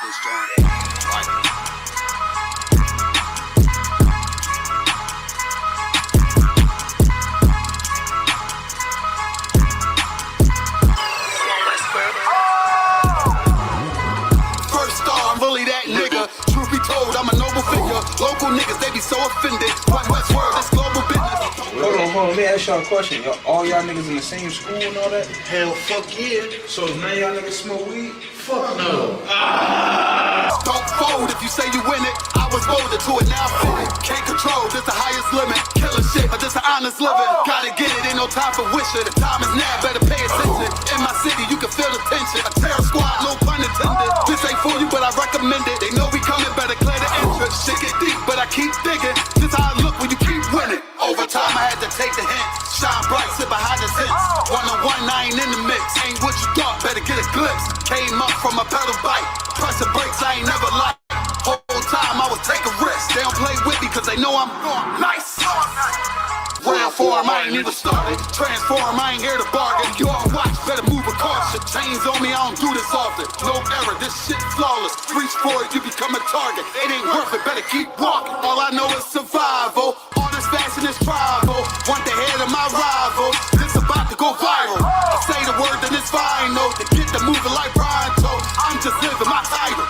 this joint. Like, I'm a noble figure. Local niggas, they be so offended. White West world, this global business. Hold on. Let me ask y'all a question. All y'all niggas in the same school and all that? Hell, fuck yeah. So none of y'all niggas smoke weed? Fuck no. Don't fold if you say you win it. I was molded to it, now fit it. Can't control, this the highest limit. Killing shit, but this an honest living. Gotta get it, ain't no time for wishing. The time is now, better pay attention. In my city, you can feel the tension. A terror squad, no pun intended. This ain't for you, but I recommend it. They know we coming, better clear the entrance. Shit get deep, but I keep digging. This how I look when you keep winning. Over time, I had to take the hint. Shine bright, sit behind the hints. One-on-one, I ain't in the mix. Ain't what you thought, better get a glimpse. Came up from a pedal bike. Press the brakes, I ain't never liked. Whole time I was taking risks. They don't play with me cause they know I'm nice. Round form, I ain't even started. Transform, I ain't here to bargain. You all watch, better move with caution. Chains on me, I don't do this often. No error, this shit flawless. Reach for it, you become a target. It ain't worth it, better keep walking. All I know is survival. All this fashion is tribal. Want the head of my rival. This about to go viral. I say the word, then it's final. To get the moving like Brian told. I'm just living my title.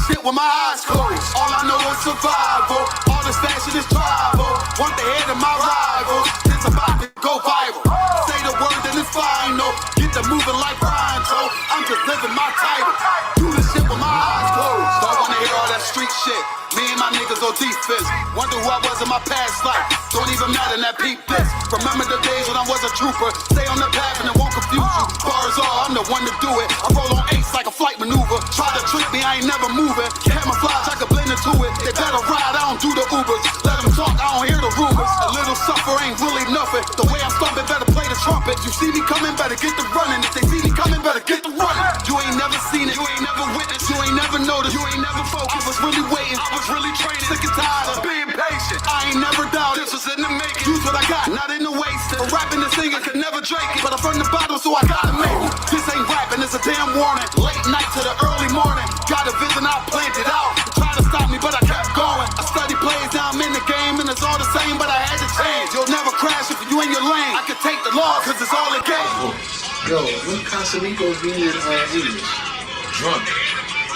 Shit with my eyes closed. All I know is survival. All this fashion is tribal. Want the head of my rivals. It's about to go viral. Say the word, then it's final. Get the moving like Brian told. I'm just living my title. Do this shit with my eyes closed. Don't wanna hear all that street shit. Me and my niggas on defense. Wonder who I was in my past life. Don't even matter, that peep this. Remember the days when I was a trooper. Stay on the path and it won't confuse you. Bars all, I'm the one to do it. I roll on ace like a flight maneuver. Try to trick me, I ain't never moving. Camouflage, I can blend into it. They better ride, I don't do the Ubers. Let them talk, I don't hear the rumors. A little suffer ain't really nothing. The way I'm stomping, better play the trumpet. You see me coming, better get the running. If they see me coming, better get the running. You ain't never seen it, you ain't never witnessed, you ain't never noticed, you ain't never focused. I was really waiting, I was really training. Sick and tired of being patient. I ain't never doubted, this was in the making. Use what I got, not in the wasted. For rapping and singing, could never drink it. But I'm from the bottom, so I gotta make it. This ain't rapping, it's a damn warning. Late night to the early morning. Got a vision, I planned it out. Try to stop me, but I kept going. I study plays, now I'm in the game, and it's all the same, but I had to change. You'll never crash if you in your lane. I can take the loss, cause it's all a game. Yo, when Casamigos be in English? Drunk.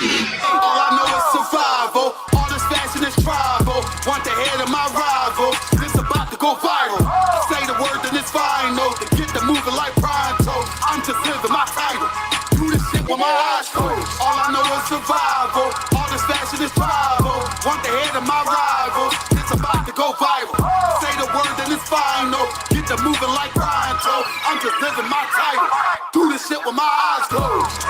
All I know is survival. All this fashion is tribal. Want the head of my rival. This about to go viral. I say the word, then it's final. To get the moving like pronto. I'm just living my title. Do this shit with my eyes closed. All I know is survival. All this fashion is tribal. Want the head of my rival. This about to go viral. Say the word, then it's final. Get the moving like pronto. I'm just living my title. Do this shit with my eyes closed.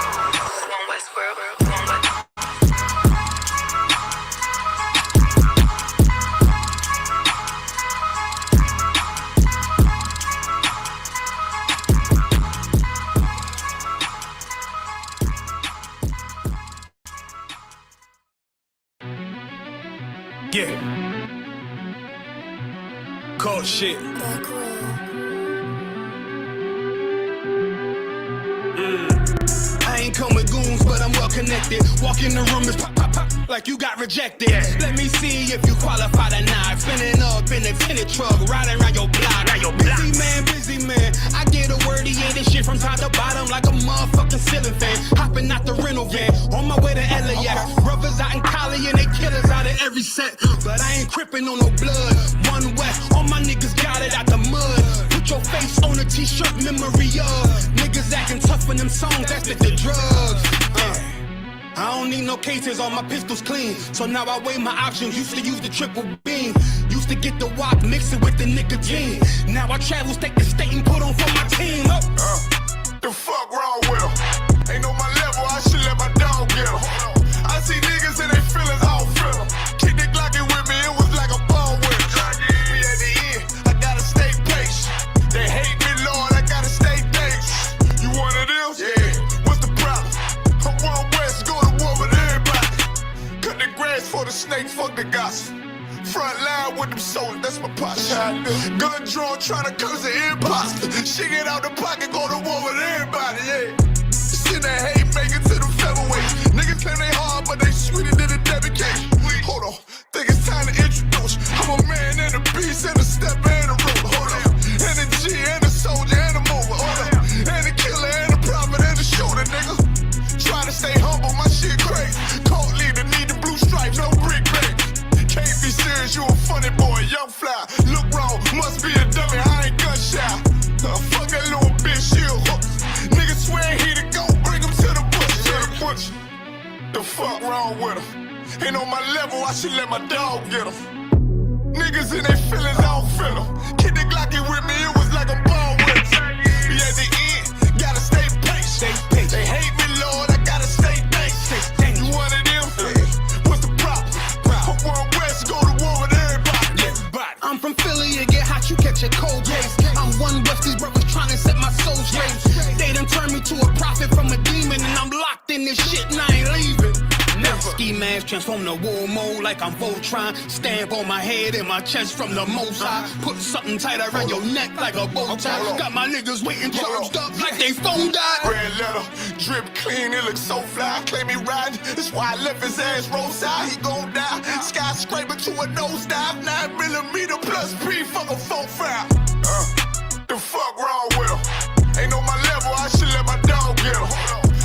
Yeah. Cold shit. I ain't come with goons, but I'm well connected. Walk in the room, it's pop, pop, pop, like you got rejected. Let me see if you qualify or not. Spinning up in a tinted truck, riding around your block. Busy man. I get a word, he ain't this shit from top to bottom like a motherfucking ceiling fan. Hopping out the rental van, on my way to LAX. Brothers out in Cali and they killers out of every set. But I ain't crippin' on no blood. One West, all my niggas got it out the mud. Put your face on a t-shirt, memory of niggas acting tough in them songs, that's the drugs. I don't need no cases, all my pistols clean. So now I weigh my options, used to use the triple beam. Used to get the wop, mix it with the nicotine. Now I travel state to state and put on for my team. The fuck wrong with them? Ain't on my level, I should let my dog get them. I see niggas and they feelings, I don't feel them. Keep the Glockin' with me, it was like a ball with them. We at the end, I gotta stay patient. They hate me, Lord, I gotta stay dangerous. You one of them? Yeah. What's the problem? I'm one West, go to war with everybody. Cut the grass for the snakes, fuck the gospel. Front line with them soldiers, that's my posture. Gun drawn, trying to curse the imposter. She get out the pocket, go to war with everybody, yeah. Send that hate, make it to the featherweight. Niggas claim they hard, but The fuck wrong with her? Ain't on my level, I should let my dog get her. Niggas in their feelings, I don't feel them. Kid the Glocky with me, it was like a ball with her. Be at the end, gotta stay patient. They hate me, Lord, I gotta stay patient. You one of them? What's the problem? I'm one West, go to war with everybody. I'm from Philly, you get hot, you catch a cold case. I'm one West, these brothers trying to set my soul straight. They done turned me to a prophet from a demon, and I'm locked in this shit and I ain't leaving. Ski mask transform to war mode like I'm Voltron. Stamp on my head and my chest from the most high. Put something tight around your neck like a bow tie. Got my niggas waiting charged up like they phone died. Red letter, drip clean, it looks so fly. Claim he riding, that's why I left his ass roadside. He gon' die, skyscraper to a nosedive. 9mm plus P, fuck a 4-5. The fuck wrong with him? Ain't on my level, I should let my dog get him.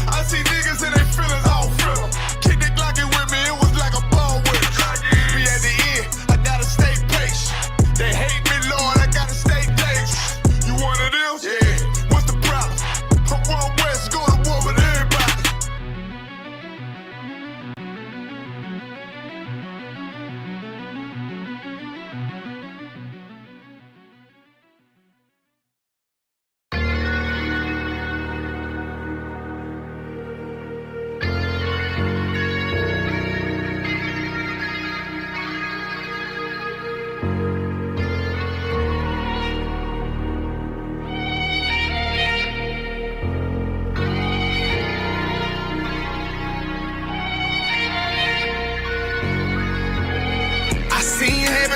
I see niggas in their feelings, I don't feel them. Kick the Glocky with me, it was like a ball with her. Be at the end, I gotta stay patient. They hate me, Lord, I gotta stay dangerous. You one of them? Yeah. What's the problem? I'm one West, go to war with everybody.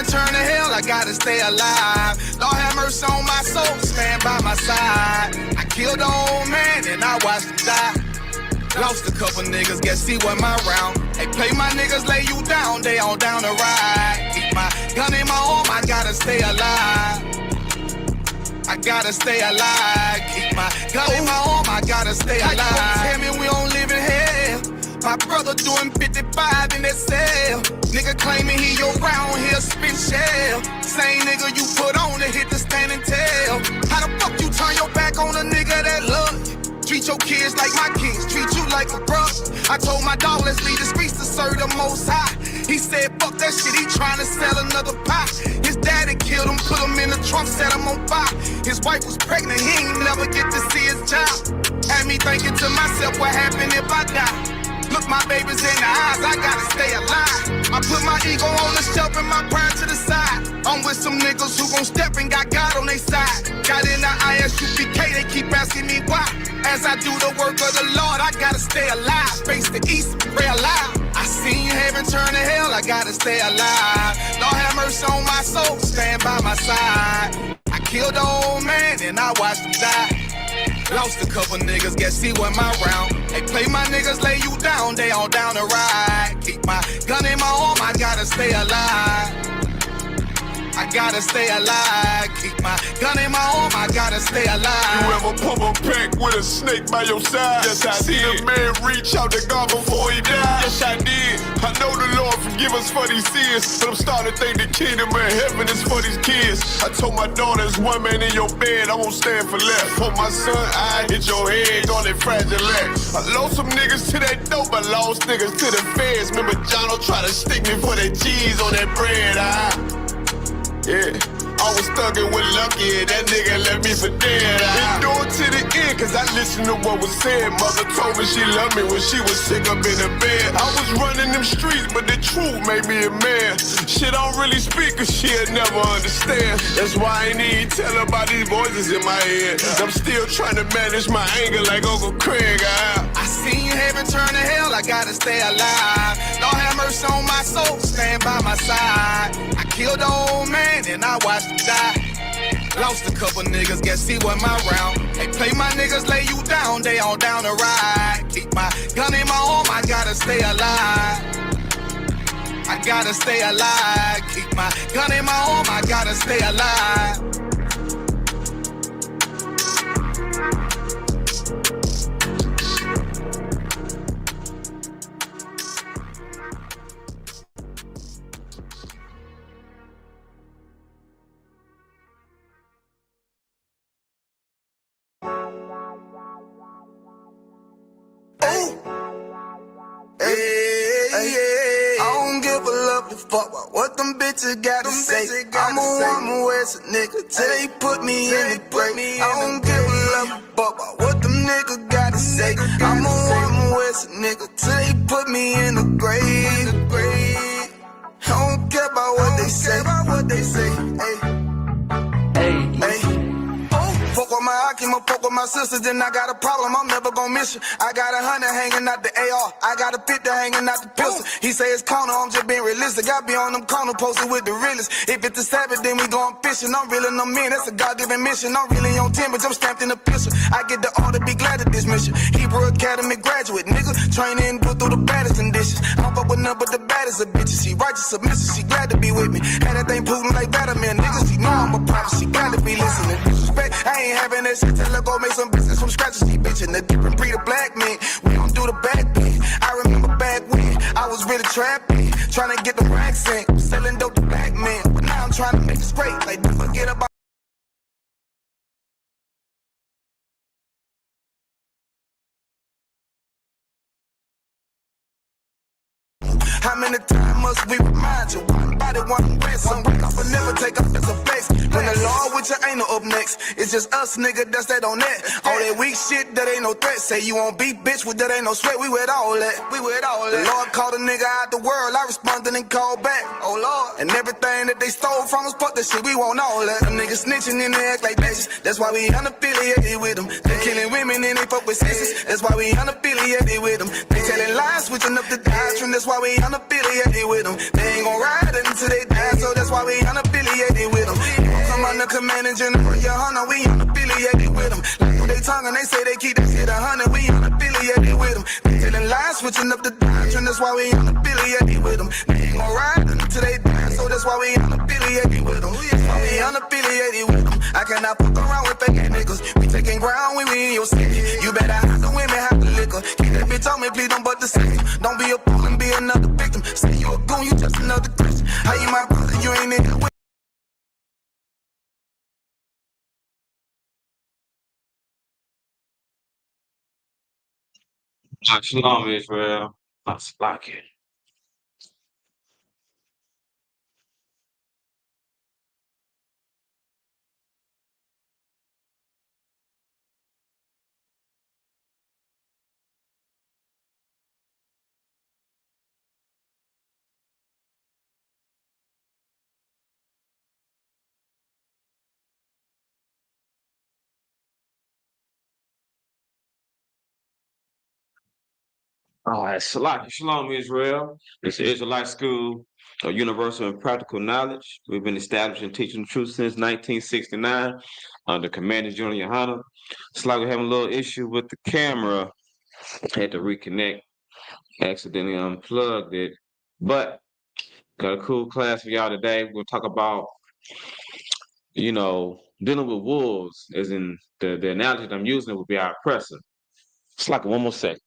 Turn to hell, I gotta stay alive. Lord have mercy on my soul, stand by my side. I killed the old man and I watched him die. Lost a couple niggas, guess he wasn't my round. Hey, play my niggas, lay you down, they all down the ride. Keep my gun in my arm, I gotta stay alive. I gotta stay alive. Keep my gun in my arm, I gotta stay alive. Tell me we don't live in hell. My brother doing 55 in that cell. Nigga claiming he your round here spin shell. Same nigga you put on to hit the stand and tell. How the fuck you turn your back on a nigga that love you? Treat your kids like my kids, treat you like a brother. I told my dog, let's leave the streets to serve the most high. He said, fuck that shit, he tryna sell another pie. His daddy killed him, put him in the trunk, set him on fire. His wife was pregnant, he ain't never get to see his child. Had me thinking to myself, what happened if I die? Look my babies in the eyes, I gotta stay alive. I put my ego on the shelf and my pride to the side. I'm with some niggas who gon' step and got God on their side. Got in the ISUPK, they keep asking me why. As I do the work of the Lord, I gotta stay alive. Face the east, pray alive. I seen heaven turn to hell, I gotta stay alive. Lord have mercy on my soul, stand by my side. I killed the old man and I watched him die. Lost a couple niggas, guess he wasn't my round. Hey, play my niggas, lay you down, they all down the ride. Keep my gun in my arm, I gotta stay alive. I gotta stay alive. Keep my gun in my arm, I gotta stay alive. You ever pump a pack with a snake by your side? Yes, I see did. A man reach out to God before he died. Yes, I did. I know the Lord forgive us for these sins, but I'm starting to think the kingdom of heaven is for these kids. I told my daughters, one man in your bed, I won't stand for less. For my son, I hit your head on that fragile legs. I lost some niggas to that dope, I lost niggas to the feds. Remember Jono try to stick me for that cheese on that bread, yeah, I was thuggin' with Lucky and that nigga left me for dead. Endure to the end, cause I listened to what was said. Mother told me she loved me when she was sick up in the bed. I was running them streets, but the truth made me a man. Shit, I don't really speak cause she'll never understand. That's why I ain't even tell her about these voices in my head. I'm still trying to manage my anger like Uncle Craig. I seen heaven turn to hell, I gotta stay alive. Lord have mercy on my soul, stand by my side. I killed the old man and I watched him die. Lost a couple niggas, guess he wasn't my round. Hey, play my niggas, lay you down, they all down the ride. Keep my gun in my arm, I gotta stay alive. I gotta stay alive. Keep my gun in my arm, I gotta stay alive. I don't give a love a fuck about what them bitches gotta say. I'ma with a nigga till they put me in the grave. I don't give a love a fuck about what them niggas gotta say. I'ma with a nigga till they put me in the grave. I don't care about what they say. Hey. Fuck with my Akima, fuck with my sisters, then I got a problem, I'm never gonna miss you. I got 100 hanging out the AR, I got a 50 hanging out the pistol. He say it's corner, I'm just being realistic. I be on them corner posted with the realest. If it's the Sabbath, then we going fishing. I'm reeling them in, that's a God-given mission. I'm really on 10, but I'm stamped in the pistol. I get the order, be glad of this mission. Hebrew Academy graduate, nigga. Training, go through the baddest conditions. I don't fuck with none but the baddest of bitches. She righteous, submissive, she glad to be with me. Had that thing Putin like Vladimir, niggas. She know I'm a prophet, she glad to be listening. Disrespect, I ain't having that shit. Tell her go make some business from scratch. She bitchin' a different breed of black men. We don't do the back bend. I remember back when I was really trapping, trying to get the racks in, selling dope to black men. But now I'm trying to make it straight. Like, don't forget about. How many times must we remind you? One body, one rest. Some break off and never take off as a flex. When the law with you ain't no up next. It's just us, nigga, that's that on that. All that weak shit, that ain't no threat. Say you won't beat, bitch, with that ain't no sweat. We with all that. The Lord called a nigga out the world. I responded and called back. Oh, Lord. And everything that they stole from us, fuck that shit, we want all that. Them niggas snitching and they act like bitches. That's why we unaffiliated with them. They killing women and they fuck with sisters. That's why we unaffiliated with them. They telling lies, switching up the doctrine. That's why we unaffiliated with them. They ain't gon' ride until they die, so that's why we unaffiliated with them. Come on the command and general, your hunter, we unaffiliated with them. Like they tongue and they say they keep that shit 100, we unaffiliated with them. They telling lies, switching up the doctrine, that's why we unaffiliated with them. They ain't gon' ride until they die, so that's why we unaffiliated with them. That's why we unaffiliated with them. I cannot fuck around with fake niggas. We taking ground when we in your city. You better have the women, have the liquor. Keep that bitch on me, please don't but the system. Don't be a fool and be another victim. Say you a goon, you just another Christian. How you my brother, you ain't in it with. Shalom, Israel. That's like it. All right, Shalom, Israel. It's the Israelite School of Universal and Practical Knowledge. We've been established and teaching the truth since 1969 under Commander General Yohana. It's like we're having a little issue with the camera. Had to reconnect, accidentally unplugged it. But got a cool class for y'all today. We'll talk about, dealing with wolves, as in the analogy that I'm using would be our oppressor. It's like one more second.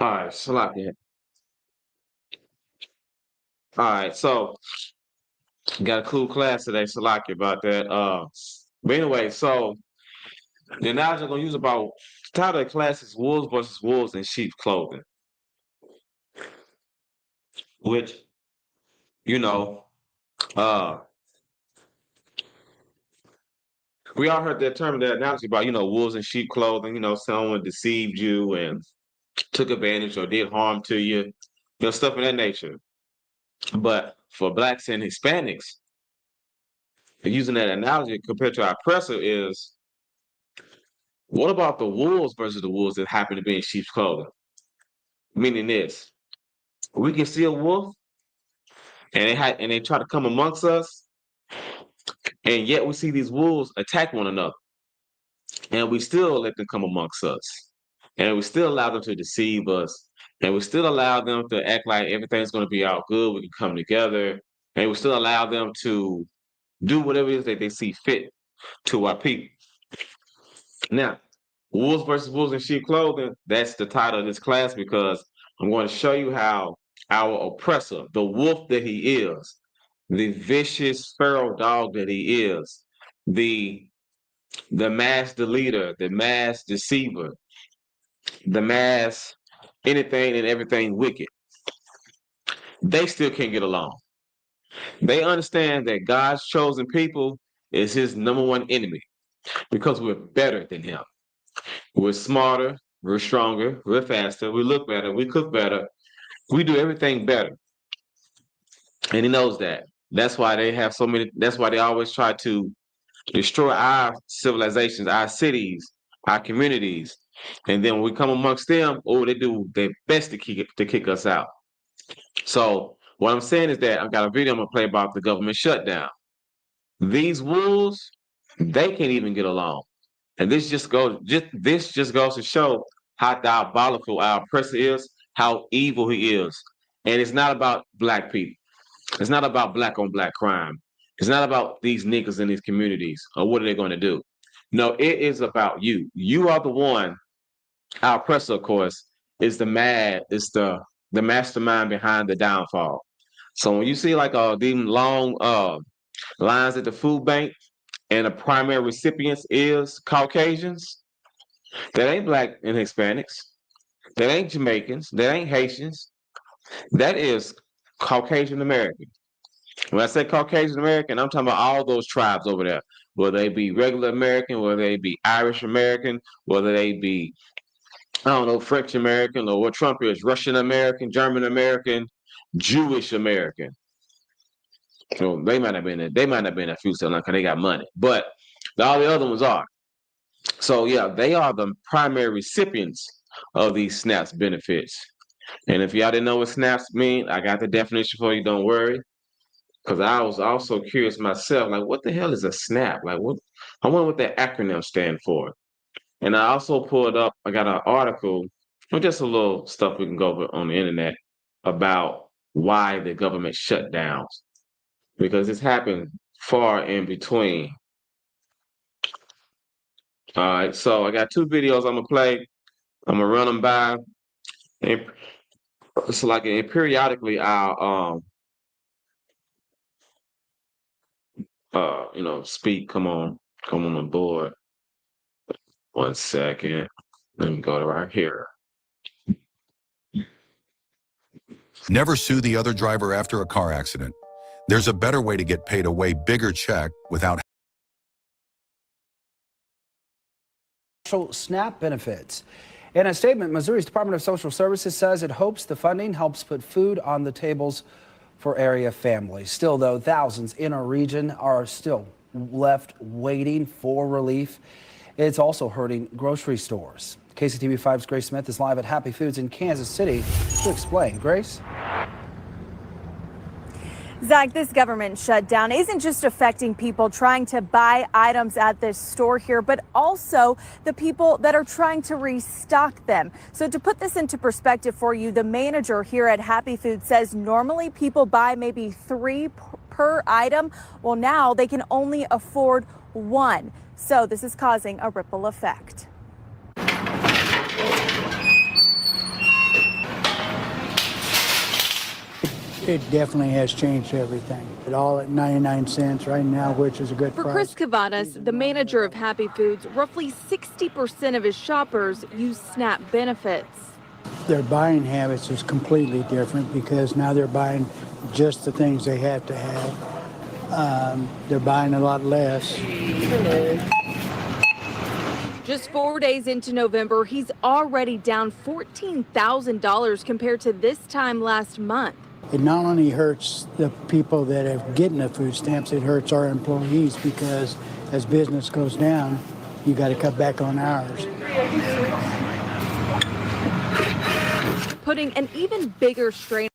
All right, Salakia. All right, so got a cool class today, Salaki, about that. But anyway, so the analogy I'm gonna use about the title of the class is wolves versus wolves in sheep clothing, which you know, uh, we all heard that term, that analogy about wolves in sheep clothing. Someone deceived you and took advantage or did harm to you, stuff of that nature. But for blacks and Hispanics, using that analogy compared to our oppressor is, what about the wolves versus the wolves that happen to be in sheep's clothing? Meaning this, we can see a wolf and they try to come amongst us, And yet we see these wolves attack one another. And we still let them come amongst us. And we still allow them to deceive us. And we still allow them to act like everything's going to be all good. We can come together. And we still allow them to do whatever it is that they see fit to our people. Now, wolves versus wolves in sheep clothing, that's the title of this class, because I'm going to show you how our oppressor, the wolf that he is, the vicious feral dog that he is, the master leader, the mass deceiver, the mass anything and everything wicked, they still can't get along. They understand that God's chosen people is his number one enemy because we're better than him. We're smarter, we're stronger, we're faster, we look better, we cook better, we do everything better. And he knows that. That's why they have so many, that's why they always try to destroy our civilizations, our cities, our communities. And then when we come amongst them, they do their best to kick us out. So what I'm saying is that I've got a video I'm gonna play about the government shutdown. These wolves, they can't even get along. And this just goes to show how diabolical our oppressor is, how evil he is. And it's not about black people. It's not about black on black crime. It's not about these niggas in these communities or what are they going to do. No, it is about you. You are the one. Our oppressor, of course, is the mastermind behind the downfall. So when you see like these long lines at the food bank, and the primary recipients is Caucasians, that ain't black and Hispanics, that ain't Jamaicans, that ain't Haitians, that is Caucasian American. When I say Caucasian American, I'm talking about all those tribes over there, whether they be regular American, whether they be Irish American, whether they be, I don't know, French American, or what Trump is, Russian American, German American, Jewish American. So they might have been a few still because they got money, but all the other ones are. So yeah, they are the primary recipients of these SNAPs benefits. And if y'all didn't know what SNAPs mean, I got the definition for you. Don't worry, because I was also curious myself, like what the hell is a SNAP? Like what? I wonder what that acronym stand for. And I also pulled up. I got an article, or just a little stuff we can go over on the internet about why the government shut down. Because it's happened far in between. All right, so I got two videos I'm gonna play. I'm gonna run them by, and so like periodically I'll speak. Come on board. 1 second. Let me go to right here. Never sue the other driver after a car accident. There's a better way to get paid a way bigger check without SNAP benefits. In a statement, Missouri's Department of Social Services says it hopes the funding helps put food on the tables for area families. Still, though, thousands in our region are still left waiting for relief. It's also hurting grocery stores. KCTV5's Grace Smith is live at Happy Foods in Kansas City to explain. Grace? Zach, this government shutdown isn't just affecting people trying to buy items at this store here, but also the people that are trying to restock them. So to put this into perspective for you, the manager here at Happy Foods says normally people buy maybe 3 per item. Well, now they can only afford 1. So this is causing a ripple effect. It definitely has changed everything. It all at 99 cents right now, which is a good price. For price. Chris Cavadas, the manager of Happy Foods, roughly 60% of his shoppers use SNAP benefits. Their buying habits is completely different because now they're buying just the things they have to have. They're buying a lot less. Just 4 days into November, he's already down $14,000 compared to this time last month. It not only hurts the people that are getting the food stamps, it hurts our employees because as business goes down, you got to cut back on hours. Putting an even bigger strain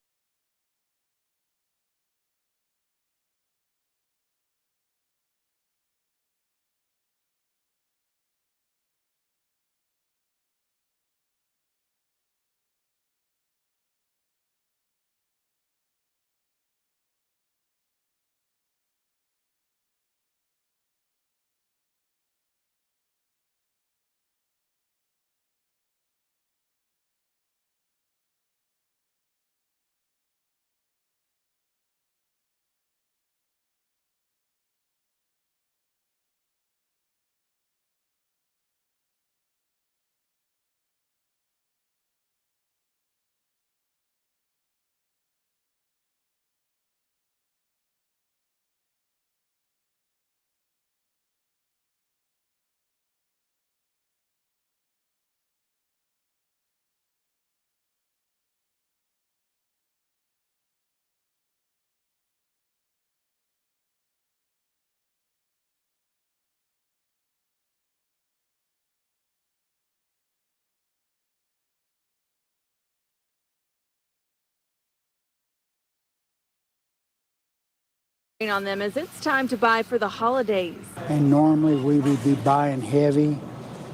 On them as it's time to buy for the holidays. And normally we would be buying heavy,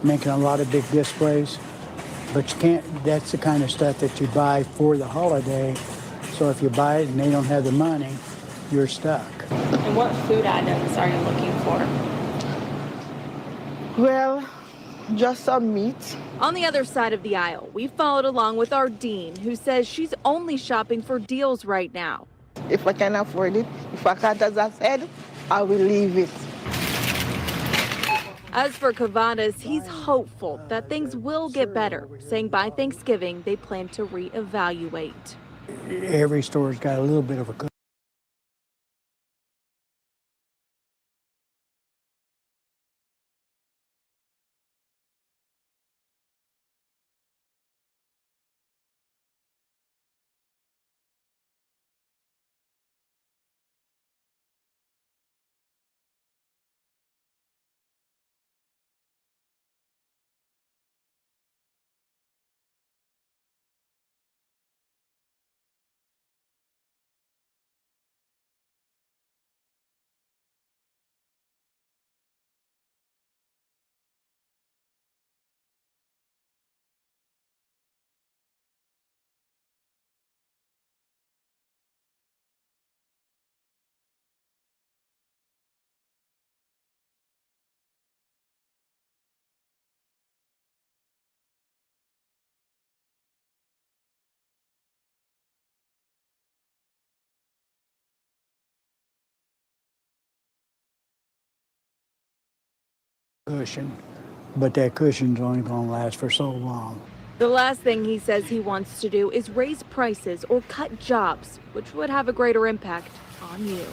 making a lot of big displays. But you can't, that's the kind of stuff that you buy for the holiday. So if you buy it and they don't have the money, you're stuck. And what food items are you looking for? Well, just some meat. On the other side of the aisle, we followed along with our Dean, who says she's only shopping for deals right now. If I can afford it, if I can't, as I said, I will leave it. As for Cavadas, he's hopeful that things will get better, saying by Thanksgiving they plan to reevaluate. Every store's got a little bit of a cushion, but that cushion's only going to last for so long. The last thing he says he wants to do is raise prices or cut jobs, which would have a greater impact on you.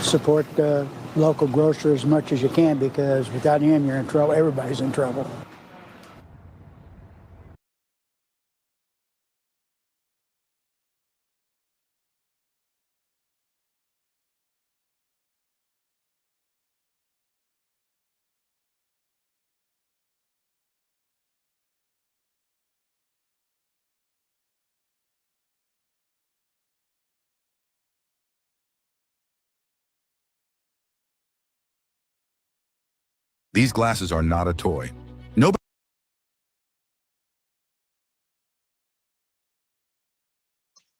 Support the local grocer as much as you can, because without him, you're in trouble. Everybody's in trouble. These glasses are not a toy. Nobody.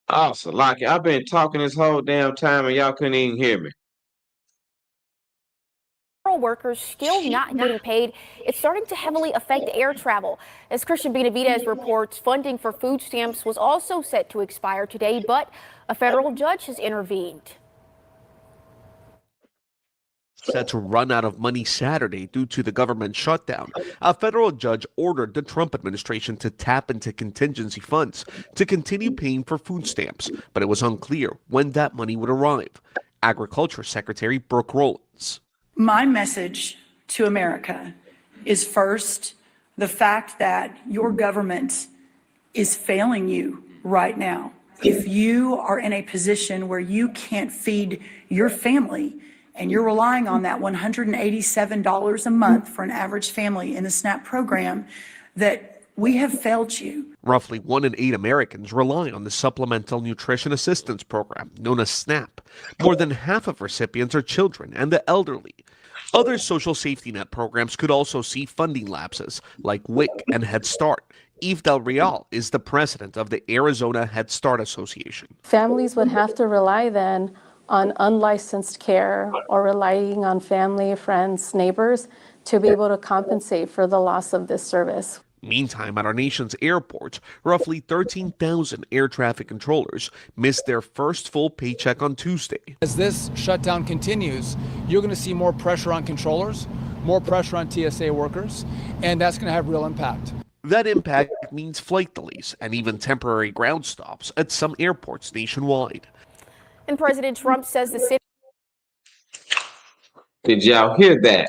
Oh, Salaki, I've been talking this whole damn time and y'all couldn't even hear me. Workers still not getting paid. It's starting to heavily affect air travel. As Christian Benavidez reports, funding for food stamps was also set to expire today, but a federal judge has intervened. Set to run out of money Saturday due to the government shutdown. A federal judge ordered the Trump administration to tap into contingency funds to continue paying for food stamps, but it was unclear when that money would arrive. Agriculture Secretary Brooke Rollins. My message to America is, first, the fact that your government is failing you right now. If you are in a position where you can't feed your family and you're relying on that $187 a month for an average family in the SNAP program, that we have failed you. Roughly 1 in 8 Americans rely on the Supplemental Nutrition Assistance Program, known as SNAP. More than half of recipients are children and the elderly. Other social safety net programs could also see funding lapses, like WIC and Head Start. Eve Del Real is the president of the Arizona Head Start Association. Families would have to rely then on unlicensed care or relying on family, friends, neighbors to be able to compensate for the loss of this service. Meantime, at our nation's airports, roughly 13,000 air traffic controllers missed their first full paycheck on Tuesday. As this shutdown continues, you're going to see more pressure on controllers, more pressure on TSA workers, and that's going to have real impact. That impact means flight delays and even temporary ground stops at some airports nationwide. And President Trump says the city. Did y'all hear that?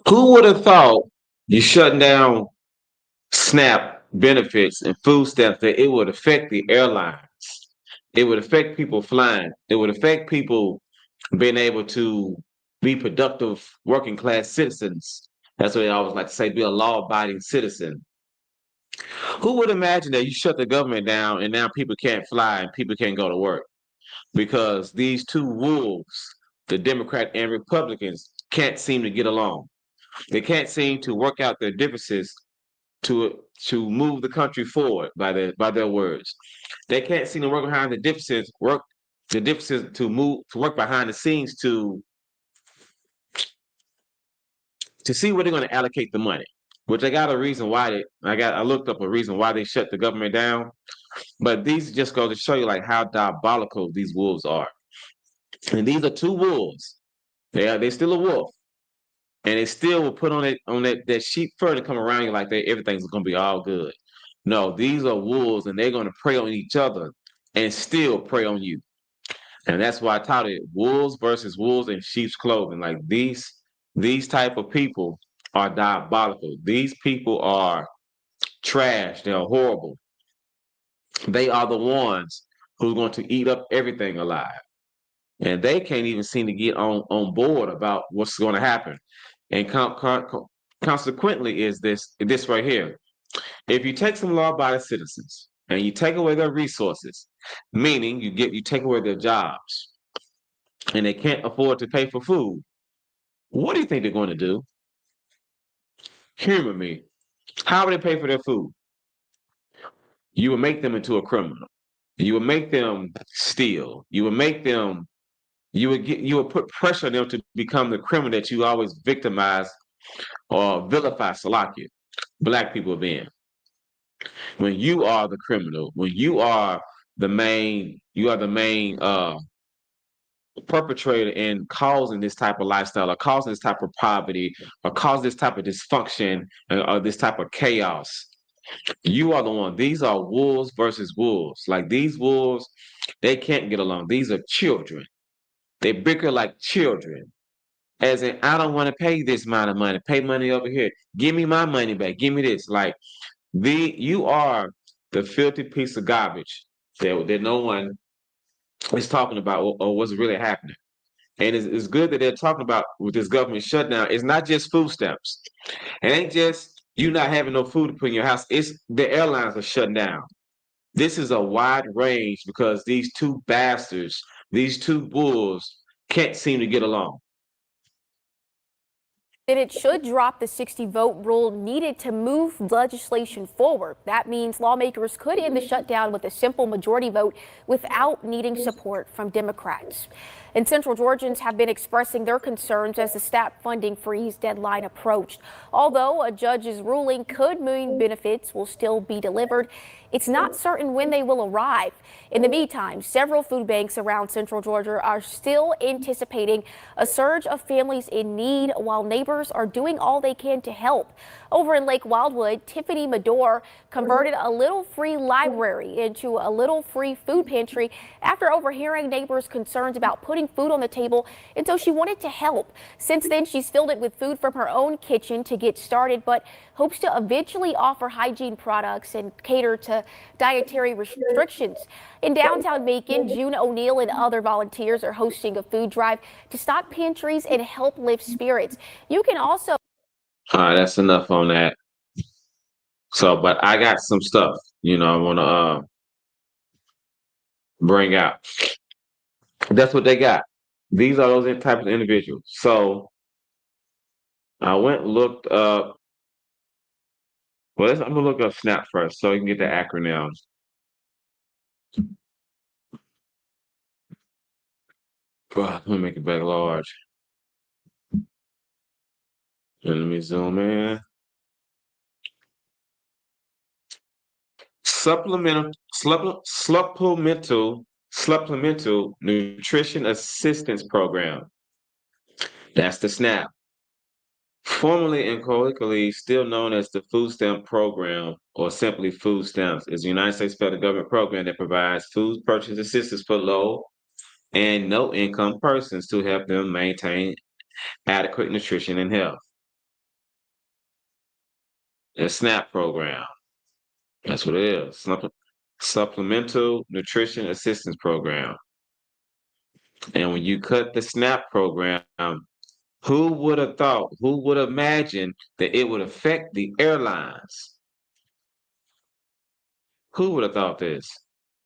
Who would have thought you shutting down SNAP benefits and food stamps that it would affect the airlines? It would affect people flying. It would affect people being able to be productive working class citizens. That's what they always like to say, be a law-abiding citizen. Who would imagine that you shut the government down and now people can't fly and people can't go to work? because these two wolves, the Democrat and Republicans, can't seem to get along. They can't seem to work out their differences to move the country forward by their words. They can't seem to work behind the differences, to work behind the scenes to see where they're going to allocate the money. Which I got a reason why I looked up a reason why they shut the government down. But these just go to show you like how diabolical these wolves are. And these are two wolves. They're still a wolf. And they still will put on that sheep fur to come around you like everything's gonna be all good. No, these are wolves and they're gonna prey on each other and still prey on you. And that's why I taught it wolves versus wolves in sheep's clothing. Like these type of people are diabolical. These people are trash, they're horrible. They are the ones who's going to eat up everything alive. And they can't even seem to get on board about what's going to happen. And consequently is this right here. If you take some law-abiding citizens and you take away their resources, meaning you take away their jobs, and they can't afford to pay for food, what do you think they're going to do? Humor me. How would they pay for their food? You would make them into a criminal. You would make them steal. You would put pressure on them to become the criminal that you always victimize or vilify Salakia, Black people being. When you are the criminal, when you are the main perpetrator in causing this type of lifestyle or causing this type of poverty or causing this type of dysfunction or this type of chaos. You are the one. These are wolves versus wolves. Like these wolves, they can't get along. These are children. They bicker like children. As in, I don't want to pay this amount of money. Pay money over here. Give me my money back. Give me this. Like you are the filthy piece of garbage that no one is talking about or what's really happening. And it's good that they're talking about with this government shutdown. It's not just food stamps. It ain't just you not having no food to put in your house. It's the airlines are shutting down. This is a wide range because these two bastards, these two wolves, can't seem to get along. That it should drop the 60-vote rule needed to move legislation forward. That means lawmakers could end the shutdown with a simple majority vote without needing support from Democrats. And Central Georgians have been expressing their concerns as the SNAP funding freeze deadline approached. Although a judge's ruling could mean benefits will still be delivered, it's not certain when they will arrive. In the meantime, several food banks around Central Georgia are still anticipating a surge of families in need while neighbors are doing all they can to help. Over in Lake Wildwood, Tiffany Medor converted a little free library into a little free food pantry after overhearing neighbors' concerns about putting food on the table, and so she wanted to help. Since then, she's filled it with food from her own kitchen to get started, but hopes to eventually offer hygiene products and cater to dietary restrictions. In downtown Macon, June O'Neill and other volunteers are hosting a food drive to stock pantries and help lift spirits. You can also... All right, that's enough on that. So, but I got some stuff, I want to bring out. That's what they got. These are those types of individuals. So, I went and looked up. Well, I'm going to look up SNAP first so you can get the acronyms. Let me make it back large. And let me zoom in. Supplemental Nutrition Assistance Program. That's the SNAP. Formerly and colloquially still known as the Food Stamp Program, or simply food stamps, is a United States federal government program that provides food purchase assistance for low and no income persons to help them maintain adequate nutrition and health. The SNAP program. That's what it is. Supplemental Nutrition Assistance Program. And when you cut the SNAP program, who would have thought, who would have imagined that it would affect the airlines? Who would have thought this?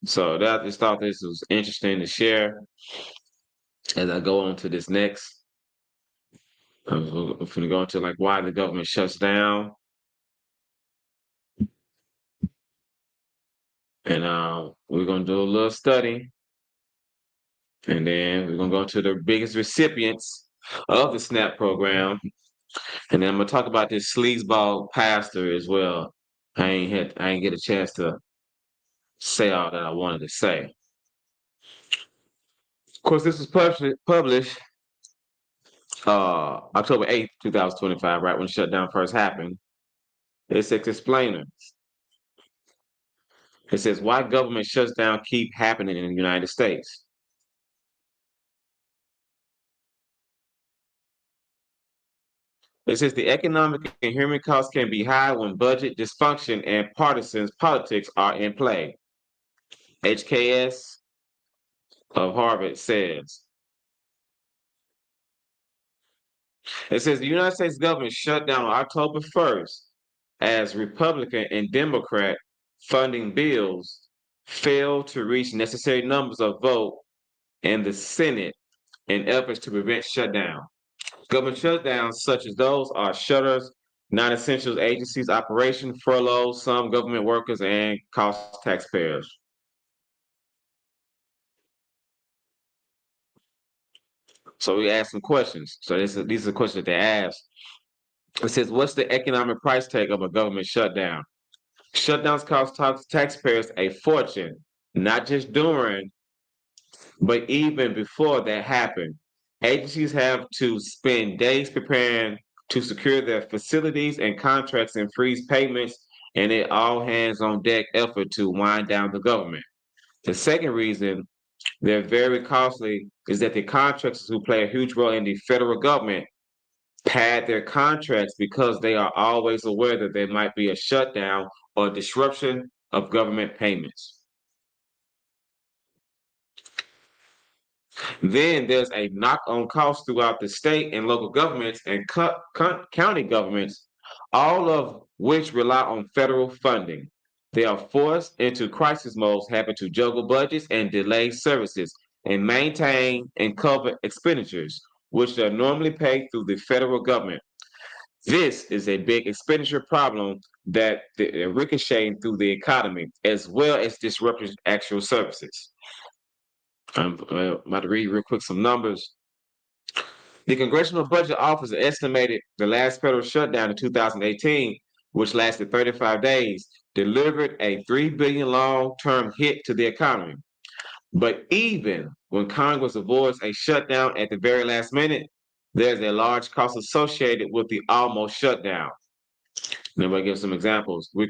So that I just thought this was interesting to share as I go on to this next. I'm going to go into like why the government shuts down. And we're going to do a little study. And then we're going to go to the biggest recipients of the SNAP program. And then I'm going to talk about this sleazeball pastor as well. I ain't get a chance to say all that I wanted to say. Of course, this was published October 8th, 2025, right when the shutdown first happened. It's explainer. It says why government shuts down keep happening in the United States. It says the economic and human costs can be high when budget dysfunction and partisan politics are in play. HKS of Harvard says. It says the United States government shut down on October 1st as Republican and Democrat funding bills failed to reach necessary numbers of vote in the Senate in efforts to prevent shutdown. Government shutdowns such as those are shutters, non-essential agencies operation, furloughs, some government workers, and cost taxpayers. So we ask some questions. So these are the questions that they ask. It says, what's the economic price tag of a government shutdown? Shutdowns cost taxpayers a fortune, not just during, but even before that happened. Agencies have to spend days preparing to secure their facilities and contracts and freeze payments, and it all hands on deck effort to wind down the government. The second reason they're very costly is that the contractors who play a huge role in the federal government pad their contracts because they are always aware that there might be a shutdown or disruption of government payments. Then there's a knock-on cost throughout the state and local governments and county governments, all of which rely on federal funding. They are forced into crisis modes, having to juggle budgets and delay services and maintain and cover expenditures, which are normally paid through the federal government. This is a big expenditure problem that ricocheting through the economy, as well as disrupting actual services. I'm about to read real quick some numbers. The Congressional Budget Office estimated the last federal shutdown in 2018, which lasted 35 days, delivered a $3 billion long-term hit to the economy. But even when Congress avoids a shutdown at the very last minute, there's a large cost associated with the almost shutdown. Let me give some examples. We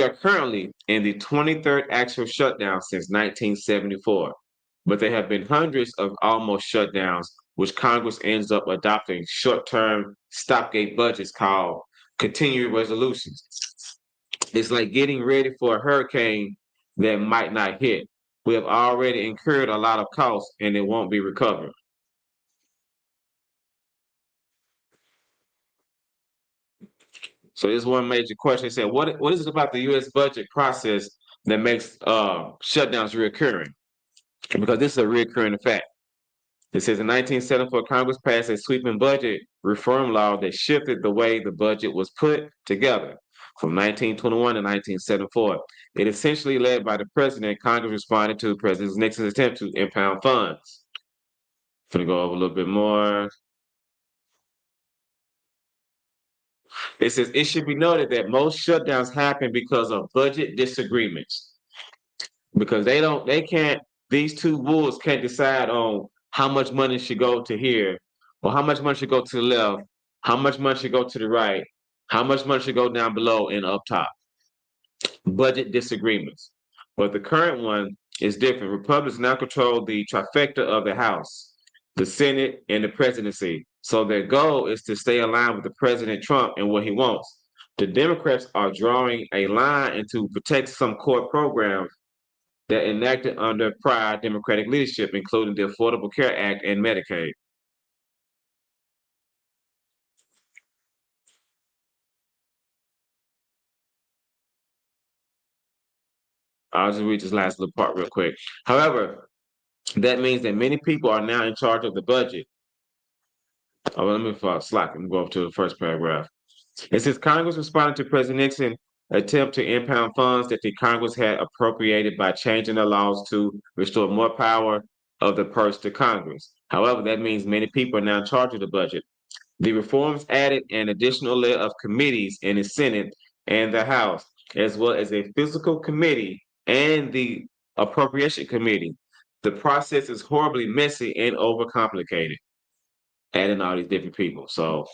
are currently in the 23rd actual shutdown since 1974, but there have been hundreds of almost shutdowns, which Congress ends up adopting short-term stopgate budgets called continuing resolutions. It's like getting ready for a hurricane that might not hit. We have already incurred a lot of costs and it won't be recovered. So this is one major question. It said, what is it about the U.S. budget process that makes shutdowns reoccurring? Because this is a reoccurring effect. It says in 1974, Congress passed a sweeping budget reform law that shifted the way the budget was put together from 1921 to 1974. It essentially led by the president. Congress responded to President Nixon's attempt to impound funds. I'm going to go over a little bit more. It says it should be noted that most shutdowns happen because of budget disagreements. Because these two wolves can't decide on how much money should go to here, or how much money should go to the left, how much money should go to the right, how much money should go down below and up top. Budget disagreements. But the current one is different. Republicans now control the trifecta of the House, the Senate, and the presidency. So their goal is to stay aligned with the President Trump and what he wants. The Democrats are drawing a line and to protect some core programs that enacted under prior Democratic leadership, including the Affordable Care Act and Medicaid. I'll just read this last little part real quick. However, that means that many people are now in charge of the budget. Oh, well, let me slack and go up to the first paragraph. It says Congress responded to President Nixon's attempt to impound funds that the Congress had appropriated by changing the laws to restore more power of the purse to Congress. However, that means many people are now in charge of the budget. The reforms added an additional layer of committees in the Senate and the House, as well as a fiscal committee and the appropriation committee. The process is horribly messy and overcomplicated, adding all these different people. So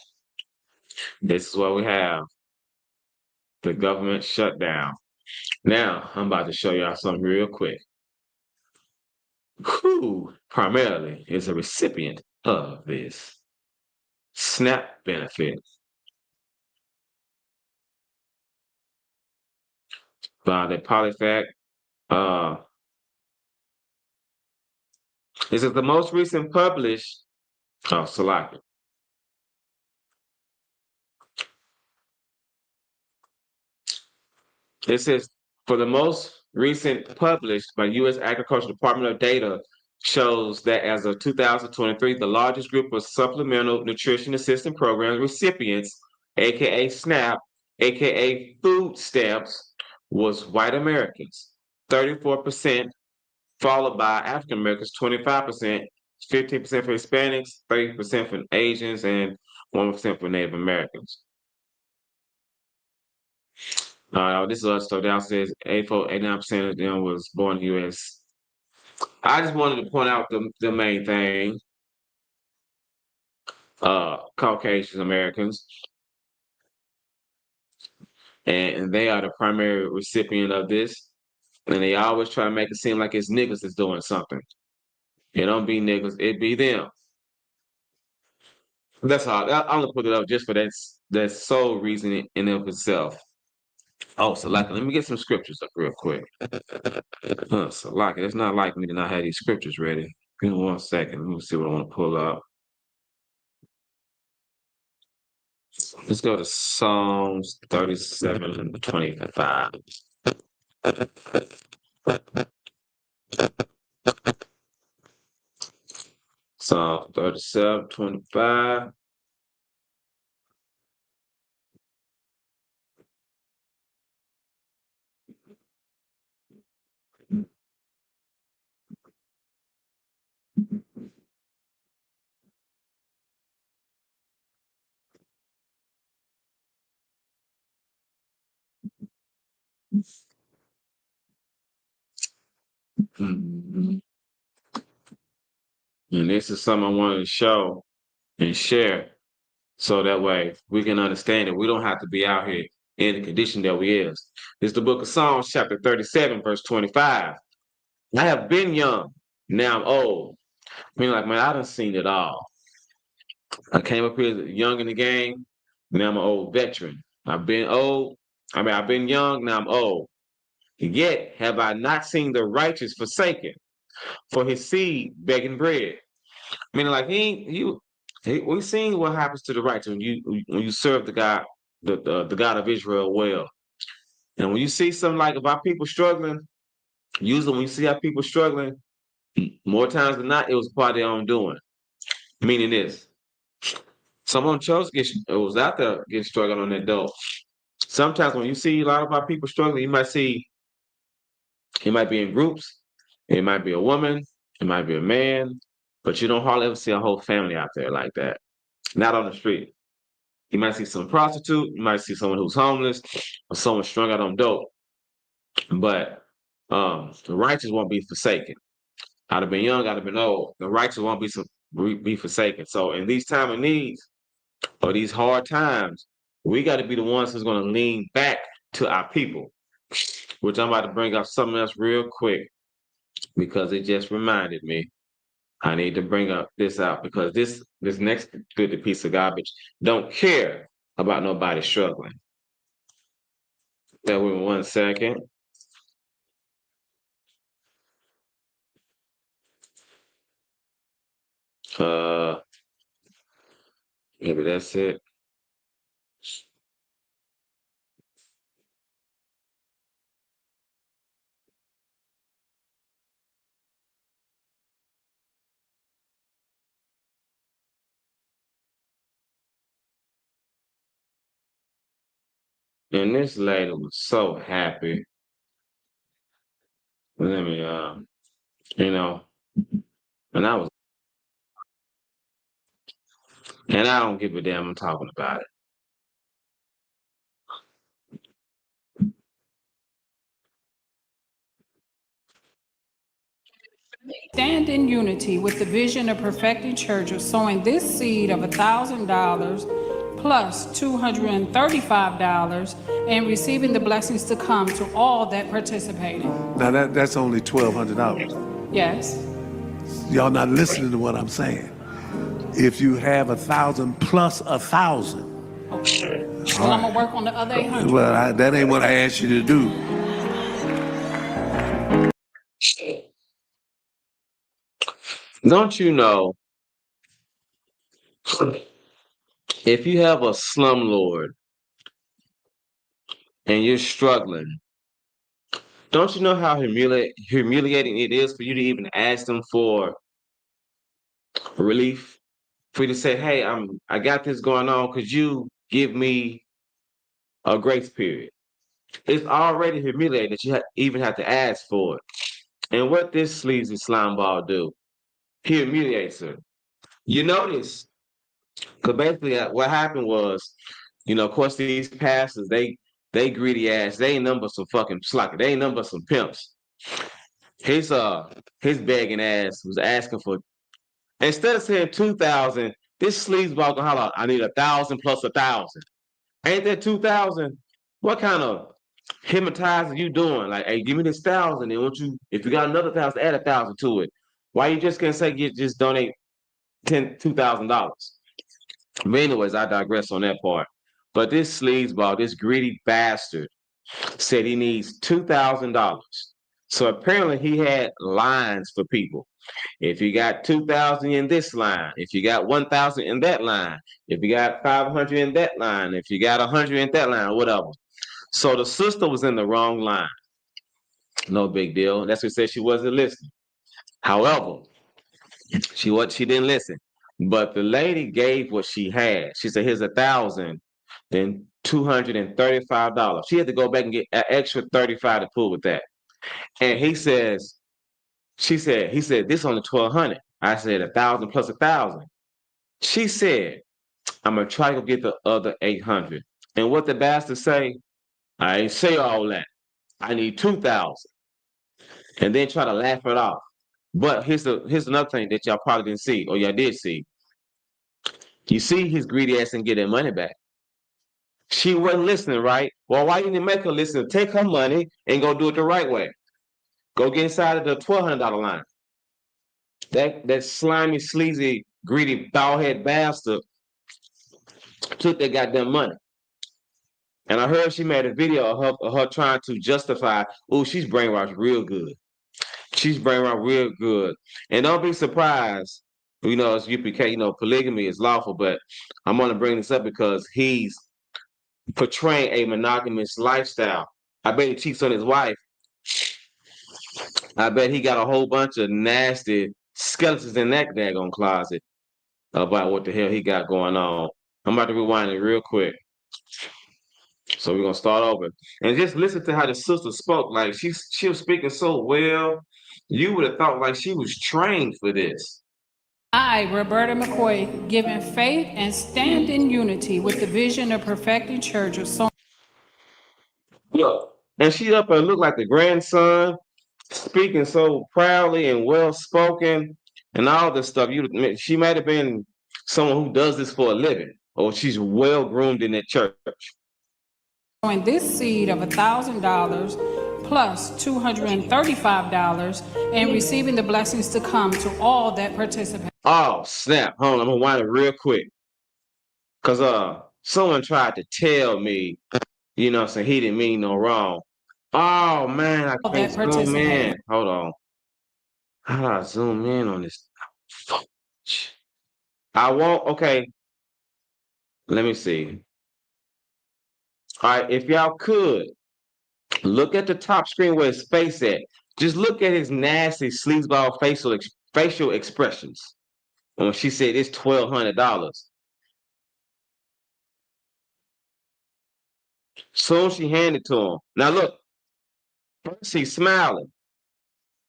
this is what we have. The government shutdown. Now, I'm about to show y'all something real quick. Who primarily is a recipient of this SNAP benefit? By the PolyFact. This is the most recent published. Oh, Salaki. It says for the most recent published by U.S. Agricultural Department of data shows that as of 2023, the largest group of Supplemental Nutrition Assistance Program recipients, aka SNAP, aka food stamps, was white Americans, 34%, followed by African Americans, 25%, 15% for Hispanics, 30% for Asians, and 1% for Native Americans. This is us. So downstairs, 89% of them was born in the U.S. I just wanted to point out the main thing. Caucasian Americans. And they are the primary recipient of this. And they always try to make it seem like it's niggas that's doing something. It don't be niggas, it be them. That's all. I'm gonna put it up just for that sole reason in of itself. Oh, Salaki, let me get some scriptures up real quick. Salaki, it's not like me to not have these scriptures ready. Give me 1 second. Let me see what I want to pull up. Let's go to Psalms 37:25. Psalm 37:25. And this is something I wanted to show and share so that way we can understand it. We don't have to be out here in the condition that we is. It's the book of Psalms, chapter 37, verse 25. I have been young, now I'm old. I mean, like, man, I done seen it all. I came up here young in the game, now I'm an old veteran. I've been young, now I'm old. Yet have I not seen the righteous forsaken, for his seed begging bread. Meaning, like we've seen what happens to the righteous when you serve the God, the God of Israel well. And when you see something like about people struggling, usually when you see how people struggling, more times than not, it was part of their own doing. Meaning this, someone chose it was out there getting struggling on that door. Sometimes when you see a lot of our people struggling, you might see it might be in groups, it might be a woman, it might be a man, but you don't hardly ever see a whole family out there like that. Not on the street. You might see some prostitute, you might see someone who's homeless, or someone strung out on dope. But the righteous won't be forsaken. I'd have been young, I'd have been old. The righteous won't be forsaken. So in these time of needs, or these hard times, we got to be the ones who's going to lean back to our people. Which I'm about to bring up something else real quick because it just reminded me. I need to bring up this out because this next good piece of garbage don't care about nobody struggling. Bear with me 1 second. Maybe that's it. And this lady was so happy. Let me, you know, and I was, and I don't give a damn. I'm talking about it. Stand in unity with the vision of Perfecting Church of sowing this seed of $1,000 plus $235 and receiving the blessings to come to all that participated. Now that's only $1,200. Yes. Y'all not listening to what I'm saying. If you have 1,000 plus 1,000. Okay. Well, I'm gonna work on the other 800. Well, that ain't what I asked you to do. Don't you know, if you have a slumlord and you're struggling, don't you know how humiliating it is for you to even ask them for relief? For you to say, hey, I got this going on, could you give me a grace period? It's already humiliating that you even have to ask for it. And what this sleazy slime ball do? He humiliates her. You notice, because basically what happened was, of course, these pastors, they greedy ass, they ain't nothing but some fucking slacker. They ain't nothing but some pimps. His begging ass was asking for, instead of saying 2,000, this sleazeball gonna holler, I need 1,000 plus 1,000. Ain't that 2,000? What kind of hypnotizing you doing? Like, hey, give me this 1,000, and if you got another 1,000, add 1,000 to it. Why you just can't say just donate $2,000? But anyways, I digress on that part. But this sleazeball, this greedy bastard, said he needs $2,000. So apparently he had lines for people. If you got 2,000 in this line, if you got 1,000 in that line, if you got 500 in that line, if you got 100 in that line, whatever. So the sister was in the wrong line. No big deal. That's what said she wasn't listening. However, she didn't listen. But the lady gave what she had. She said, here's 1,000, then $235. She had to go back and get an extra 35 to pull with that. And he said, this only 1,200. I said 1,000 plus 1,000. She said, I'm gonna try to go get the other 800. And what the bastard say? I ain't say all that. I need 2,000. And then try to laugh it off. But here's another thing that y'all probably didn't see, or y'all did see. You see his greedy ass and get that money back. She wasn't listening, right? Well, why didn't you make her listen? Take her money and go do it the right way. Go get inside of the $1,200 line. That slimy, sleazy, greedy, bald-head bastard took that goddamn money. And I heard she made a video of her trying to justify, she's brainwashed real good. She's brainwashed real good. And don't be surprised, as UPK, polygamy is lawful, but I'm going to bring this up because he's portraying a monogamous lifestyle. I bet he cheats on his wife. I bet he got a whole bunch of nasty skeletons in that daggone closet about what the hell he got going on. I'm about to rewind it real quick. So we're going to start over. And just listen to how the sister spoke. Like, she was speaking so well. You would have thought like she was trained for this. I, Roberta McCoy, given faith and stand in unity with the vision of Perfecting Church of so. Look, and she up and looked like the grandson, speaking so proudly and well spoken and all this stuff. She might have been someone who does this for a living, or she's well groomed in that church. Sowing this seed of $1,000 plus $235 and receiving the blessings to come to all that participate. Oh, snap. Hold on, I'm going to wind it real quick. Because someone tried to tell me, he didn't mean no wrong. Oh, man, I can't zoom in. Hold on. How do I zoom in on this? I won't. Okay. Let me see. All right, if y'all could, look at the top screen where his face at. Just look at his nasty sleazeball facial expressions. When she said it's $1,200. Soon she handed to him. Now look, first she's smiling.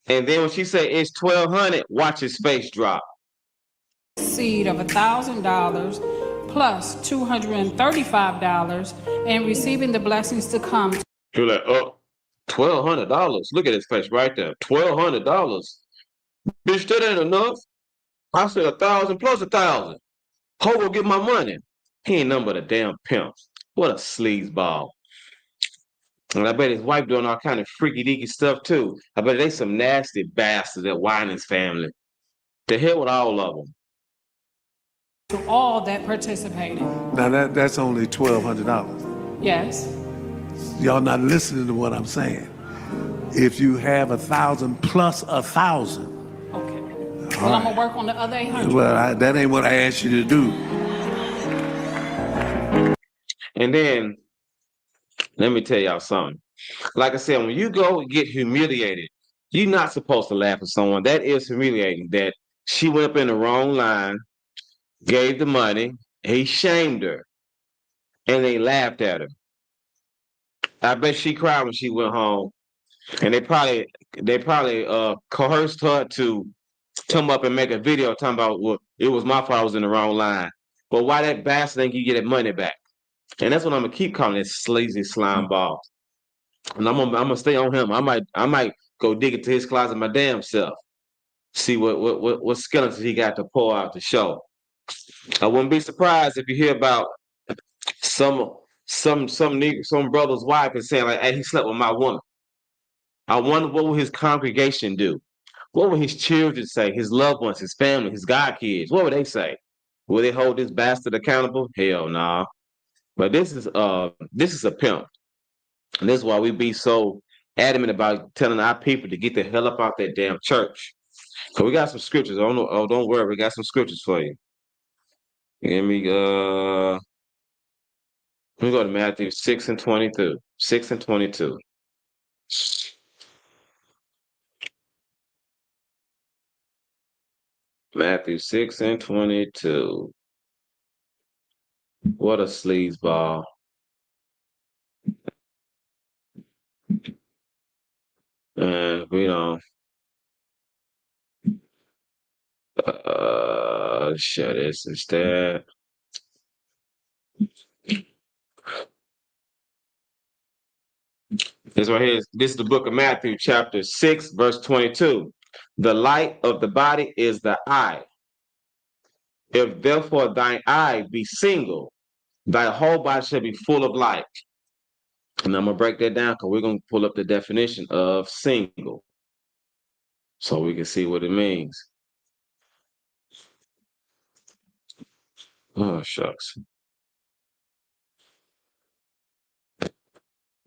And then when she said it's 1,200, watch his face drop. Seed of $1,000 plus $235 and receiving the blessings to come. You're like, oh, $1,200. Look at his face right there. $1,200. Bitch, that ain't enough. I said 1,000 plus 1,000. Ho will get my money. He ain't nothing but a damn pimp. What a sleazeball. And I bet his wife doing all kind of freaky deaky stuff too. I bet they some nasty bastards at Winans family. The hell with all of them. To all that participated. Now that's only $1,200. Yes. Y'all not listening to what I'm saying. If you have 1,000 plus 1,000. Okay. Well, I'm gonna work on the other 800. Well, that ain't what I asked you to do. And then, let me tell y'all something. Like I said, when you go get humiliated, you're not supposed to laugh at someone. That is humiliating. That she went up in the wrong line, gave the money, he shamed her, and they laughed at her. I bet she cried when she went home, and they probably coerced her to come up and make a video talking about, well, it was my fault I was in the wrong line. But why that bastard think you get that money back? And that's what I'm gonna keep calling it, sleazy slime ball. And I'm gonna stay on him. I might go dig into his closet my damn self. See what skeletons he got to pour out to show. I wouldn't be surprised if you hear about some brother's wife is saying like, hey, he slept with my woman. I wonder what will his congregation do? What will his children say? His loved ones, his family, his godkids? What would they say? Will they hold this bastard accountable? Hell nah. But this is a pimp. And this is why we be so adamant about telling our people to get the hell up out that damn church. So we got some scriptures. Don't worry, we got some scriptures for you. Let me go to Matthew 6 and 22. 6 and 22. Matthew 6 and 22. What a sleazeball. We don't share this instead. This right here, this is the book of Matthew, chapter 6, verse 22. The light of the body is the eye. If therefore thine eye be single, thy whole body shall be full of light. And I'm going to break that down because we're going to pull up the definition of single so we can see what it means. Oh, shucks.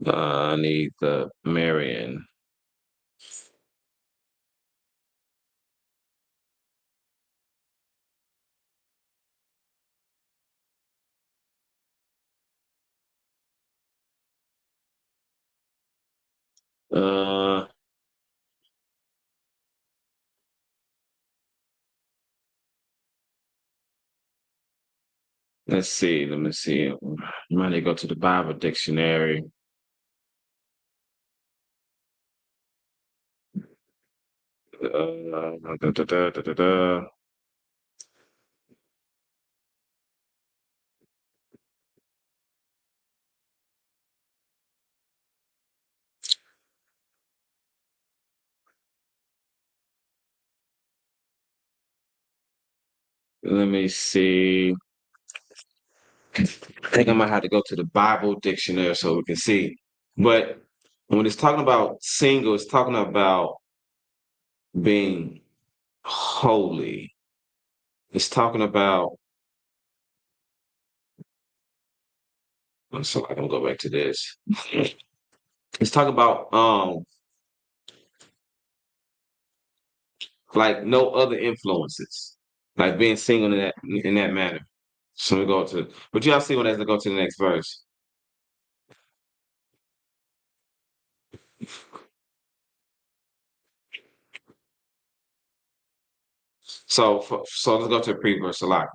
I need the Marian. Let's see. Let me see. I might go to the Bible dictionary. Let me see. I think I might have to go to the Bible dictionary so we can see. But when it's talking about single, it's talking about being holy. It's talking about. So I can go back to this. It's talking about like no other influences, like being single in that manner. So we go to, but y'all see what as I go to the next verse. So let's go to the pre-verse a lot.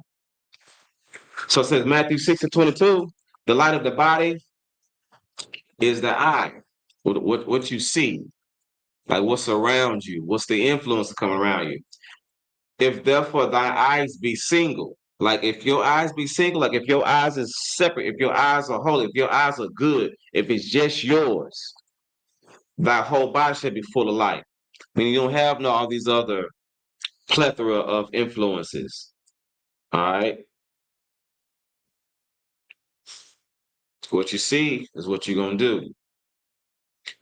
So it says Matthew 6 and 22, the light of the body is the eye. What you see, like what's around you, what's the influence coming around you. If therefore thy eyes be single, like if your eyes be single, like if your eyes is separate, if your eyes are holy, if your eyes are good, if it's just yours, thy whole body should be full of light. I mean, you don't have all these other plethora of influences. All right. What you see is what you're going to do.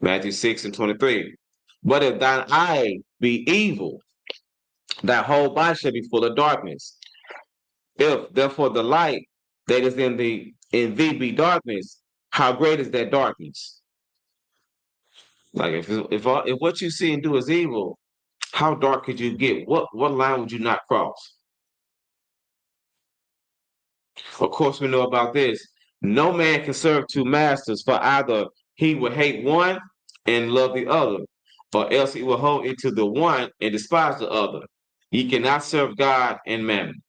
Matthew 6:23. But if thine eye be evil, thy whole body shall be full of darkness. If therefore the light that is in thee be darkness, how great is that darkness? Like if what you see and do is evil, how dark could you get? What line would you not cross? Of course, we know about this. No man can serve two masters, for either he will hate one and love the other, or else he will hold into the one and despise the other. Ye cannot serve God and mammon.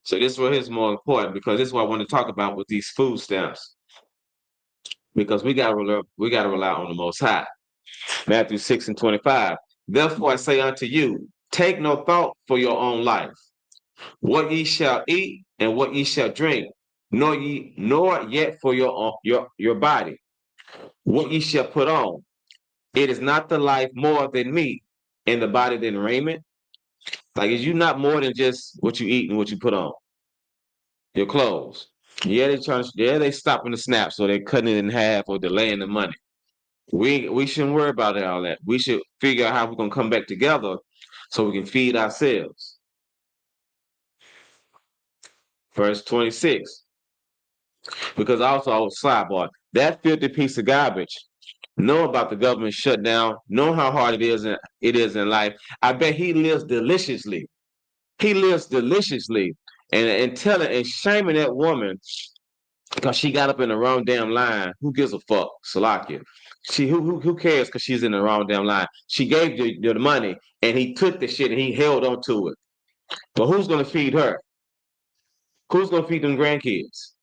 So this is what is more important, because this is what I want to talk about with these food stamps. Because we gotta rely on the Most High. Matthew 6:25. Therefore I say unto you, take no thought for your own life, what ye shall eat and what ye shall drink, nor yet for your body, what ye shall put on. It is not the life more than meat, and the body than raiment. Like, is you not more than just what you eat and what you put on? Your clothes. Yeah, they stopping the snap, so they're cutting it in half or delaying the money. We shouldn't worry about all that. We should figure out how we're gonna come back together so we can feed ourselves. Verse 26. Because also, sidebar, that filthy piece of garbage, know about the government shutdown, know how hard it is in life. I bet he lives deliciously. He lives deliciously, and telling and shaming that woman because she got up in the wrong damn line. Who gives a fuck? Salakia. Who cares because she's in the wrong damn line? She gave you the money, and he took the shit and he held on to it. But who's gonna feed her? Who's gonna feed them grandkids?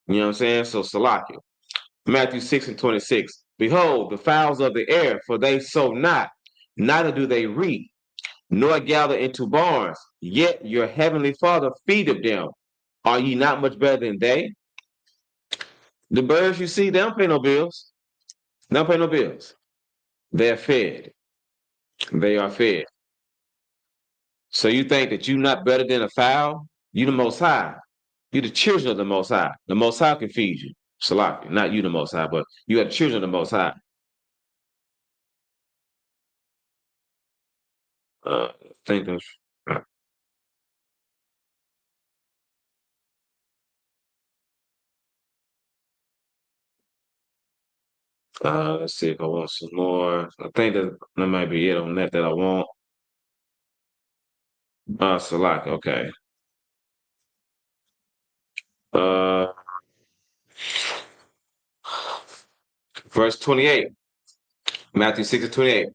You know what I'm saying? So Salakia. Matthew 6:26. Behold, the fowls of the air, for they sow not, neither do they reap, nor gather into barns, yet your heavenly Father feedeth them. Are ye not much better than they? The birds you see, they don't pay no bills. They don't pay no bills. They're fed. They are fed. So you think that you're not better than a fowl? You the Most High. You the children of the Most High. The Most High can feed you. Salaki. Not you the Most High, but you are the children of the Most High. I think that's... let's see if I want some more. I think that might be it on that I want. Salak, okay. Verse 28. Matthew 6:28.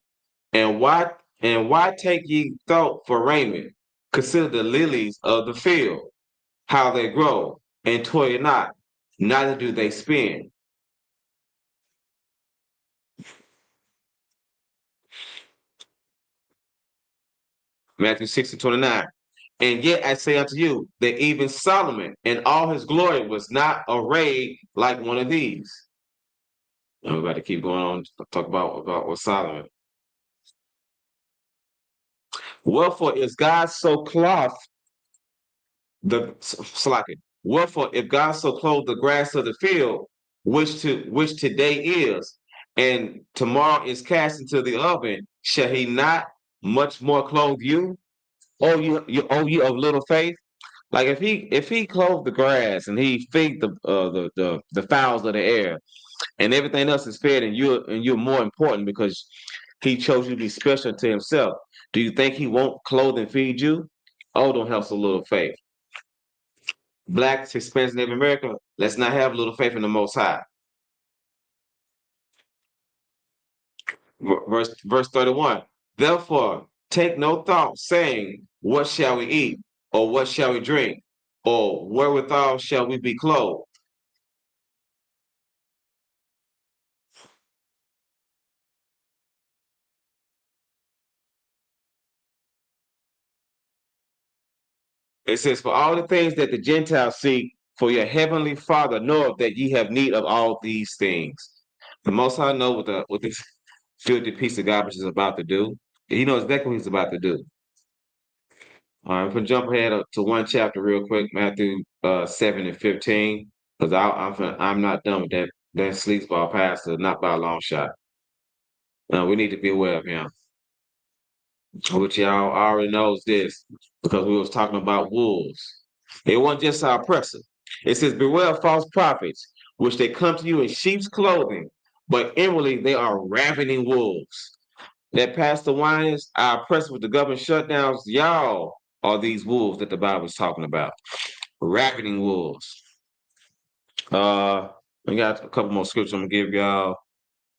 And why take ye thought for raiment? Consider the lilies of the field, how they grow, and toil not, neither do they spin. Matthew 6:29. And yet I say unto you that even Solomon in all his glory was not arrayed like one of these. And we're about to keep going on to talk about what Solomon. Wherefore is God so clothed Wherefore if God so clothed the grass of the field, which today is, and tomorrow is cast into the oven, shall he not much more clothe you? Oh, you of little faith. Like if he clothed the grass and he feed the fowls of the air, and everything else is fed, and you're more important because he chose you to be special to himself. Do you think he won't clothe and feed you? Oh, don't have so little faith. Blacks, Hispanics, Native American, let's not have little faith in the Most High. Verse 31. Therefore, take no thought, saying, what shall we eat? Or what shall we drink? Or wherewithal shall we be clothed? It says, for all the things that the Gentiles seek, for your heavenly Father knoweth that ye have need of all these things. The Most High know what this filthy piece of garbage is about to do. He knows exactly what he's about to do. All right, we're gonna jump ahead to one chapter real quick, Matthew 7 and 15, because I'm not done with that sleazeball pastor, not by a long shot. Now we need to be aware of him. Which y'all already knows this because we was talking about wolves. It wasn't just our oppressor. It says, beware of false prophets, which they come to you in sheep's clothing, but inwardly they are ravening wolves. That Pastor Winans, our oppressor with the government shutdowns, y'all are these wolves that the Bible is talking about. Ravening wolves. We got a couple more scriptures I'm gonna give y'all.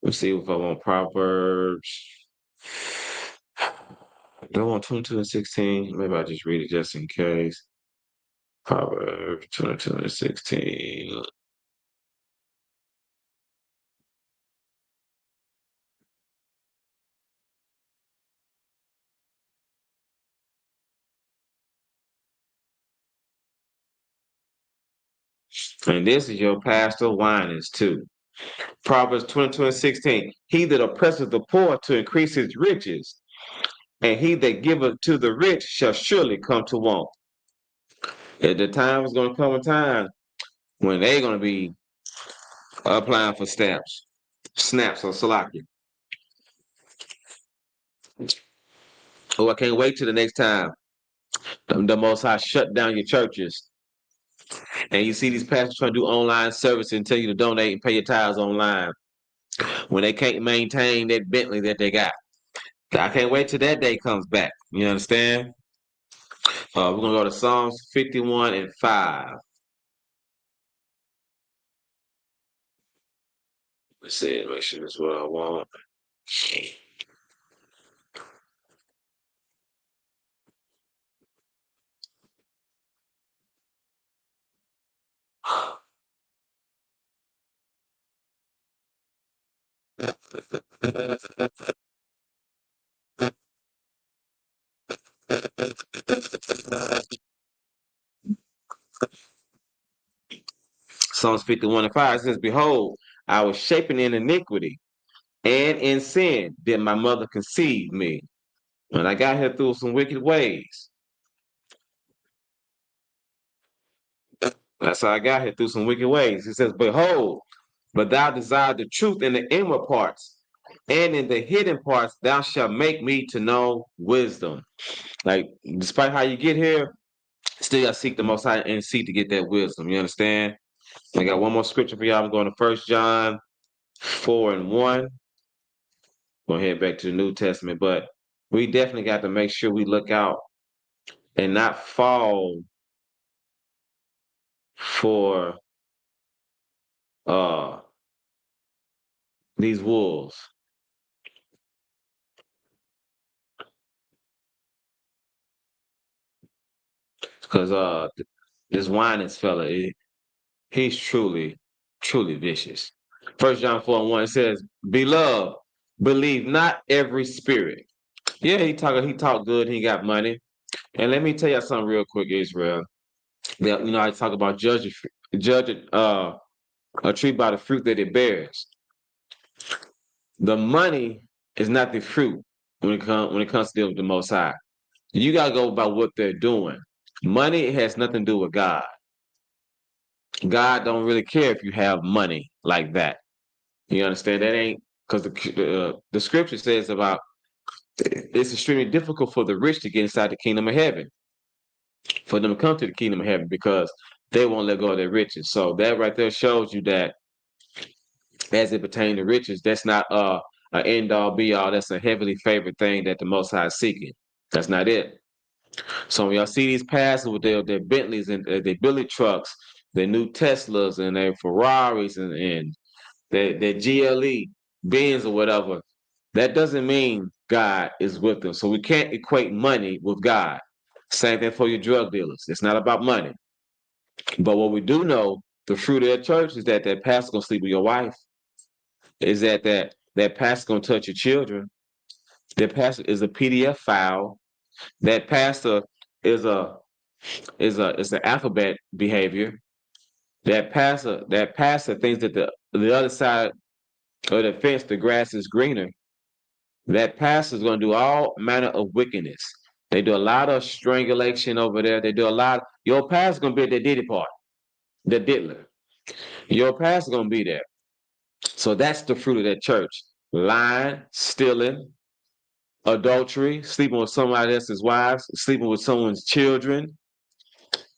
Let's see if I want Proverbs. Don't want 22 and 16. Maybe I'll just read it just in case. Proverbs 22 and 16. And this is your Pastor Winans too. Proverbs 22 and 16. He that oppresseth the poor to increase his riches, and he that giveth to the rich shall surely come to want. At the time is going to come a time when they're going to be applying for snaps or salaki. Oh, I can't wait till the next time the Most High shut down your churches. And you see these pastors trying to do online service and tell you to donate and pay your tithes online when they can't maintain that Bentley that they got. I can't wait till that day comes back. You understand? We're going to go to Psalms 51 and 5. Let's see, make sure that's what I want. Psalms 51 and 5 says, behold, I was shapen in iniquity, and in sin did my mother conceive me. And I got here through some wicked ways. That's how I got here, through some wicked ways. He says, behold, but thou desire the truth in the inward parts, and in the hidden parts thou shalt make me to know wisdom. Like, despite how you get here, still you gotta seek the Most High and seek to get that wisdom. You understand? I got one more scripture for y'all. I'm going to 1 John 4 and 1. Going to head back to the New Testament, but we definitely got to make sure we look out and not fall for these wolves. Because this Winans fella, he's truly vicious. 1 John 4 and 1 says, beloved, believe not every spirit. Yeah, he talk good, he got money. And let me tell you something real quick, Israel. I talk about judge a tree by the fruit that it bears. The money is not the fruit when it comes to deal with the Most High. You gotta go by what they're doing. Money has nothing to do with God. God don't really care if you have money like that. You understand? That ain't because the scripture says about it's extremely difficult for the rich to get inside the kingdom of heaven, for them to come to the kingdom of heaven, because they won't let go of their riches. So that right there shows you that as it pertains to riches, that's not an end all be all. That's a heavily favored thing that the Most High is seeking. That's not it. So when y'all see these pastors with their Bentleys and their Billy trucks, their new Teslas and their Ferraris and their GLE Benz or whatever, that doesn't mean God is with them. So we can't equate money with God. Same thing for your drug dealers. It's not about money. But what we do know, the fruit of that church is that pastor gonna sleep with your wife. Is that pastor gonna touch your children. That pastor is a PDF file. That pastor is an alphabet behavior. That pastor thinks that the other side of the fence, the grass is greener. That pastor is going to do all manner of wickedness. They do a lot of strangulation over there. They do a lot. Your pastor's going to be at the Diddy party, the diddler. Your pastor's going to be there. So that's the fruit of that church. Lying, stealing, adultery, sleeping with somebody else's wives, sleeping with someone's children,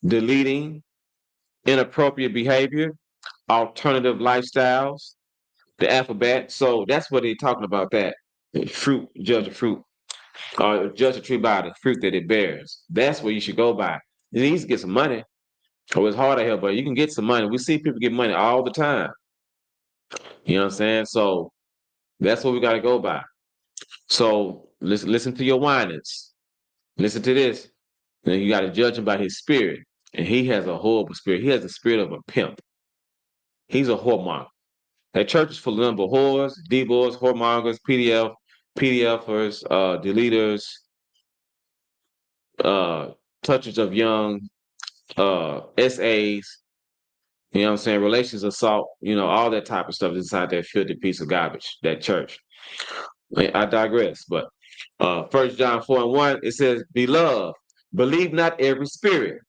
deleting, inappropriate behavior, alternative lifestyles, the alphabet. So that's what they're talking about, that. Fruit, judge a fruit. Or judge a tree by the fruit that it bears. That's what you should go by. You need to get some money. Oh, it's hard to help, but you can get some money. We see people get money all the time. You know what I'm saying? So that's what we got to go by. So listen to your whinings. Listen to this. And you got to judge him by his spirit. And he has a horrible spirit. He has the spirit of a pimp. He's a whoremonger. That church is full of number whores, D-boys, whoremongers, PDFers, deleters, touchers of young, SAs, you know what I'm saying, relations assault, all that type of stuff is inside that filthy piece of garbage, that church. I digress, but 1 John 4:1, it says, Beloved, believe not every spirit,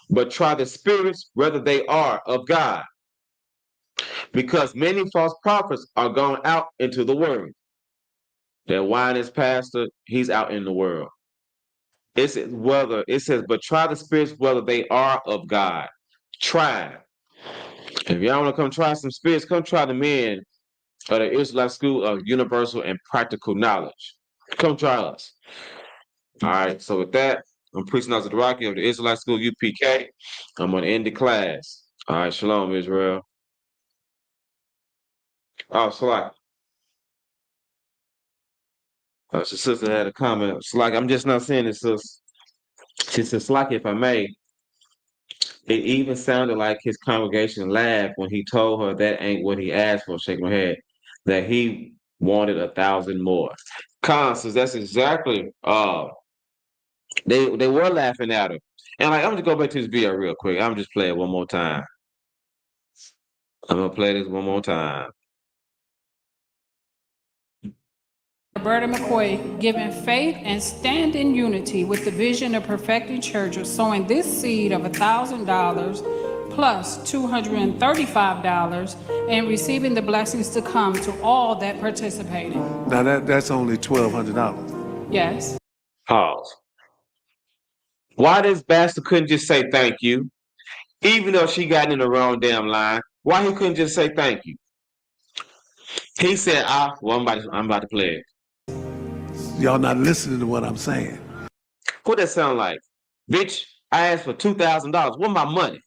but try the spirits whether they are of God. Because many false prophets are gone out into the world. That whiners pastor, he's out in the world. It says, but try the spirits whether they are of God. Try. If y'all want to come try some spirits, come try the men of the Israelite School of Universal and Practical Knowledge. Come try us. All right, so with that, I'm Priest Nazir Rocky of the Israelite School UPK. I'm going to end the class. All right, shalom, Israel. Oh, Salak. The sister had a comment. Salak, I'm just not saying this, sis. She said, Salak, if I may, it even sounded like his congregation laughed when he told her that ain't what he asked for, shaking my head, that he wanted 1,000 more. Constance, that's exactly, they were laughing at her. And I'm going to go back to this video real quick. I'm just play it one more time. I'm going to play this one more time. Roberta McCoy, giving faith and stand in unity with the vision of perfecting church of sowing this seed of $1,000 plus $235 and receiving the blessings to come to all that participated. Now that's only $1,200. Yes. Pause. Why this bastard couldn't just say thank you, even though she got in the wrong damn line? Why he couldn't just say thank you? He said, I'm about to play it. Y'all not listening to what I'm saying. What that sound like? Bitch, I asked for $2,000. What my money?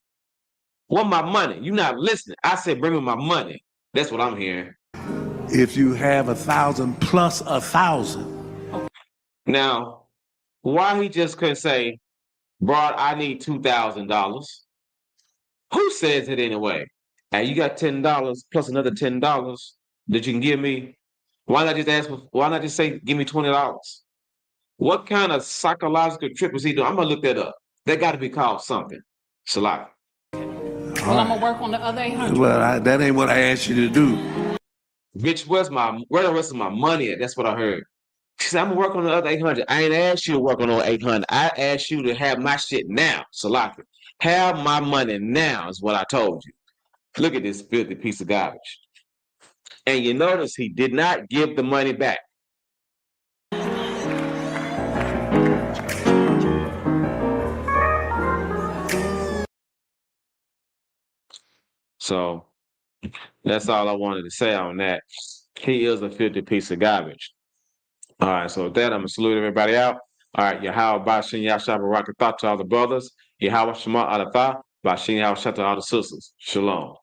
What my money? You not listening. I said, bring me my money. That's what I'm hearing. If you have 1,000 plus 1,000. Now, why he just couldn't say, Broad, I need $2,000? Who says it anyway? Hey, you got $10 plus another $10 that you can give me. Why not just say, give me $20? What kind of psychological trip is he doing? I'm going to look that up. That got to be called something. Salah. Well, I'm going to work on the other 800. Well, that ain't what I asked you to do. Bitch, where the rest of my money at? That's what I heard. She said, I'm going to work on the other 800. I ain't asked you to work on the 800. I asked you to have my shit now, Salah. Have my money now is what I told you. Look at this filthy piece of garbage. And you notice he did not give the money back. So that's all I wanted to say on that. He is a filthy piece of garbage. All right, so with that, I'm going to salute everybody out. All right, Yahweh Bashin Yahshua Barakatah to all the brothers. Yahweh Shema Alatah, Bashin Yahweh to all the sisters. Shalom.